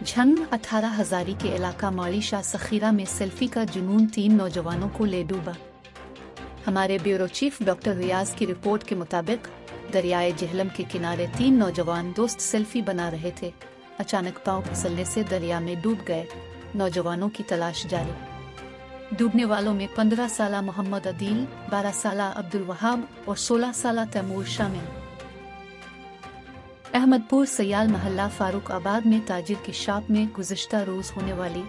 झंग 18 हजारी के इलाका माड़ी शाह सखीरा में सेल्फी का जुनून 3 नौजवानों को ले डूबा। हमारे ब्यूरो चीफ डॉक्टर रियाज की रिपोर्ट के मुताबिक दरियाए जेहलम के किनारे 3 नौजवान दोस्त सेल्फी बना रहे थे। अचानक पांव फिसलने से दरिया में डूब गए। नौजवानों की तलाश जारी। डूबने वालों में 15 साला मोहम्मद अदील, 12 साला अब्दुल वहाब और 16 साला तैमूर शामिल। अहमदपुर सयाल महल्ला फारूक आबाद में ताजिर की शॉप में गुज़िश्ता रोज़ होने वाली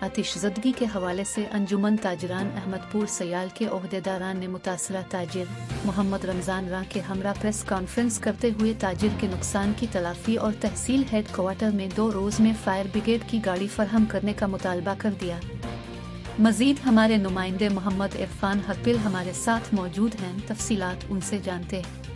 आतिशज़दगी के हवाले से अंजुमन ताजरान अहमदपुर सयाल के ओहदेदारान ने मुतासरा ताजिर मोहम्मद रमज़ान रा के हमरा प्रेस कॉन्फ्रेंस करते हुए ताजिर के नुकसान की तलाफ़ी और तहसील हेड क्वार्टर में 2 रोज़ में फायर ब्रिगेड की गाड़ी फरहम करने का मुतालबा कर दिया। मज़ीद हमारे नुमाइंदे मोहम्मद इरफान हकील हमारे साथ मौजूद हैं, तफसीलात उनसे जानते हैं।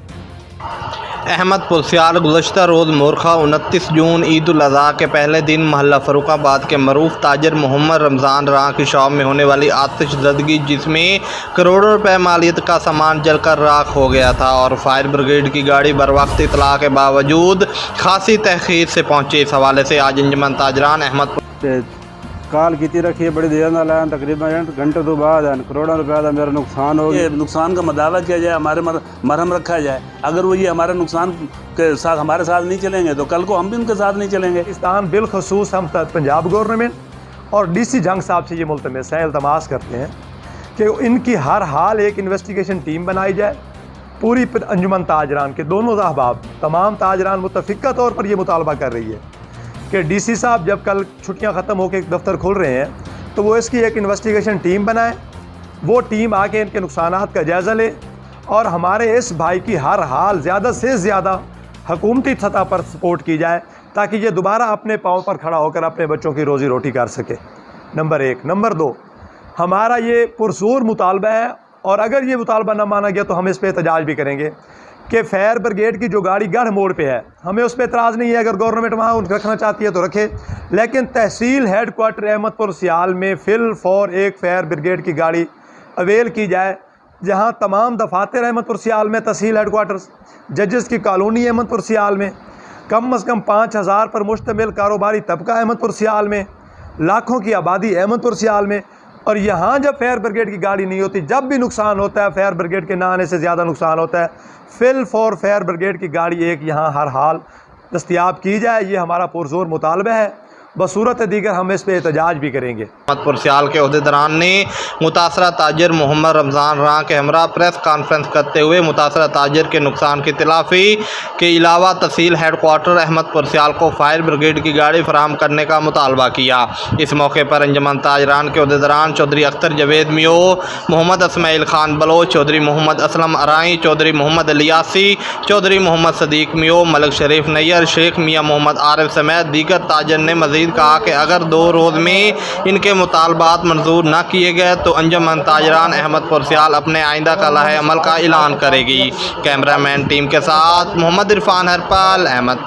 अहमदपुर सयाल गुज़श्ता रोज़ मोरखा 29 जून ईद उल अज़हा के पहले दिन महल्ला फ़रुखाबाद के मरूफ ताजिर मोहम्मद रमज़ान रा की शॉप में होने वाली आतिशज़दगी, जिसमें करोड़ों रुपए मालियत का सामान जलकर राख हो गया था और फायर ब्रिगेड की गाड़ी बरवक्त इतला के बावजूद खासी तहखीर से पहुंची। इस हवाले से आज अंजुमन ताजरान अहमदपुर काल की रखी है, बड़ी देर ना लाया, तकरीबन घंटे तो बाद करोड़ों रुपया का मेरा नुकसान हो गया। नुकसान का मदावा किया जाए, हमारे मरहम रखा जाए। अगर वो ये हमारे नुकसान के साथ हमारे साथ नहीं चलेंगे तो कल को हम भी उनके साथ नहीं चलेंगे। पाकिस्तान बिलखसूस हम पंजाब गवर्नमेंट और डीसी जंग साहब से ये मुल्तमस है, इल्तमास करते हैं कि इनकी हर हाल एक इन्वेस्टिगेशन टीम बनाई जाए। पूरी अंजुमन ताजरान के दोनों अहबाब, तमाम ताजरान मुतफ़िक़ा तौर पर यह मुतालबा कर रही है कि डीसी साहब जब कल छुट्टियां ख़त्म होकर दफ्तर खुल रहे हैं तो वो इसकी एक इन्वेस्टिगेशन टीम बनाए। वो टीम आके इनके नुकसानात का जायज़ा ले और हमारे इस भाई की हर हाल ज़्यादा से ज़्यादा हुकूमती सतह पर सपोर्ट की जाए ताकि ये दोबारा अपने पाँव पर खड़ा होकर अपने बच्चों की रोज़ी रोटी कर सके। नंबर 1। नंबर 2, हमारा ये पुरजोर मुतालबा है और अगर ये मुतालबा न माना गया तो हम इस पर एहतजाज भी करेंगे कि फायर ब्रिगेड की जो गाड़ी गढ़ मोड़ पे है, हमें उस पर एतराज़ नहीं है। अगर गवर्नमेंट वहाँ रखना चाहती है तो रखे, लेकिन तहसील हेड क्वार्टर अहमदपुर सयाल में फिल फॉर एक फायर ब्रिगेड की गाड़ी अवेल की जाए, जहाँ तमाम दफातर अहमदपुर सयाल में, तहसील हेड क्वार्टर्स, जजेस की कॉलोनी अहमदपुर सयाल में, कम अज़ कम 5000 पर मुश्तमिल कारोबारी तबका अहमदपुर सयाल में, लाखों की आबादी अहमदपुर सयाल में। और यहाँ जब फायर ब्रिगेड की गाड़ी नहीं होती, जब भी नुकसान होता है फायर ब्रिगेड के ना आने से ज़्यादा नुकसान होता है, फिल फॉर फायर ब्रिगेड की गाड़ी एक यहाँ हर हाल दस्तयाब की जाए। ये हमारा पुरजोर मुतालबा है। बसूरत दीगर हम इस पर एहतजाज भी करेंगे। अहमदपुर सयाल के ओहदेदारान ने मुतासरा ताजिर मोहम्मद रमज़ान रा के हमरा प्रेस कॉन्फ्रेंस करते हुए मुतासरा ताजिर के नुकसान की तलाफ़ी के अलावा तहसील हेड क्वार्टर अहमदपुर सयाल को फायर ब्रिगेड की गाड़ी फराहम करने का मुतालबा किया। इस मौके पर अंजुमन ताजरान के ओहदेदारान चौधरी अख्तर जवेद मियो, मोहम्मद इस्माइल खान बलोच, चौधरी मोहम्मद असलम अराई, चौधरी मोहम्मद लियासी, चौधरी मोहम्मद सदीक मियो, मलिक शरीफ नैयर, शेख मियाँ मोहम्मद आरिफ समेत दीगर ताजिर ने मज़ीद कहा कि अगर 2 रोज़ में इनके मुतालबात मंजूर न किए गए तो अंजुमन ताजरान अहमदपुर सयाल अपने आइंदा का लाहे अमल का ऐलान करेगी। कैमरामैन टीम के साथ मोहम्मद इरफान हरपाल, अहमद।